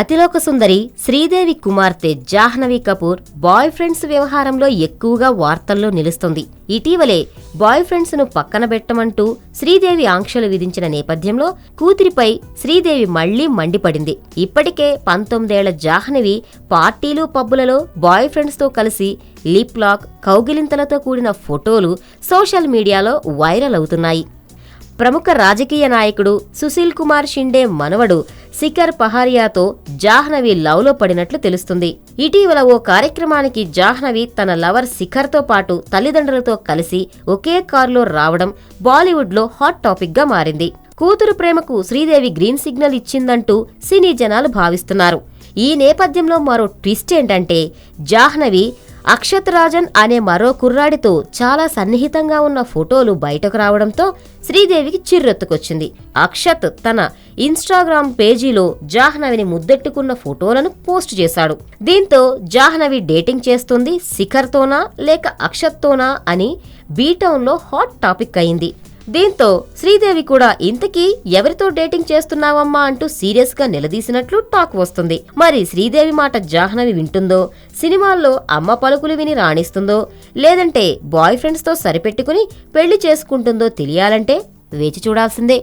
అతిలోక సుందరి శ్రీదేవి కుమార్తె Jahnavi Kapoor bye friends వ్యవహారంలో ఎక్కువగా వార్తల్లో నిలుస్తుంది. ఇటీవలే బాయ్ ఫ్రెండ్స్ ను పక్కన పెట్టమంటూ శ్రీదేవి ఆంక్షలు విధించిన నేపథ్యంలో కూతురిపై శ్రీదేవి మళ్లీ మండిపడింది. ఇప్పటికే 19 ఏళ్ల జాహ్నవి పార్టీలు పబ్బులలో బాయ్ ఫ్రెండ్స్ తో కలిసి లిప్ లాక్, కౌగిలింతలతో కూడిన ఫోటోలు సోషల్ మీడియాలో వైరల్ అవుతున్నాయి. ప్రముఖ రాజకీయ నాయకుడు సుశీల్ కుమార్ షిండే మనవడు శిఖర్ పహారియాతో జాహ్నవి లవ్లో పడినట్లు తెలుస్తుంది. ఇటీవల ఓ కార్యక్రమానికి జాహ్నవి తన లవర్ శిఖర్తో పాటు తల్లిదండ్రులతో కలిసి ఒకే కారులో రావడం బాలీవుడ్లో హాట్ టాపిక్ గా మారింది. కూతురు ప్రేమకు శ్రీదేవి గ్రీన్ సిగ్నల్ ఇచ్చిందంటూ సినీ జనాలు భావిస్తున్నారు. ఈ నేపథ్యంలో మరో ట్విస్ట్ ఏంటంటే జాహ్నవి అక్షత్ రాజన్ అనే మరో కుర్రాడితో చాలా సన్నిహితంగా ఉన్న ఫోటోలు బయటకు రావడంతో శ్రీదేవికి చిర్రెత్తుకొచ్చింది. అక్షత్ తన ఇన్స్టాగ్రామ్ పేజీలో జాహ్నవిని ముద్దెట్టుకున్న ఫోటోలను పోస్ట్ చేశాడు. దీంతో జాహ్నవి డేటింగ్ చేస్తుంది శిఖర్తోనా లేక అక్షత్తోనా అని బీటౌన్లో హాట్ టాపిక్ అయింది. దీంతో శ్రీదేవి కూడా ఇంతకీ ఎవరితో డేటింగ్ చేస్తున్నావమ్మా అంటూ సీరియస్ గా నిలదీసినట్లు టాక్ వస్తుంది. మరి శ్రీదేవి మాట జాహ్నవి వింటుందో, సినిమాల్లో అమ్మ పలుకులు విని రాణిస్తుందో, లేదంటే బాయ్ ఫ్రెండ్స్ తో సరిపెట్టుకుని పెళ్లి చేసుకుంటుందో తెలియాలంటే వేచి చూడాల్సిందే.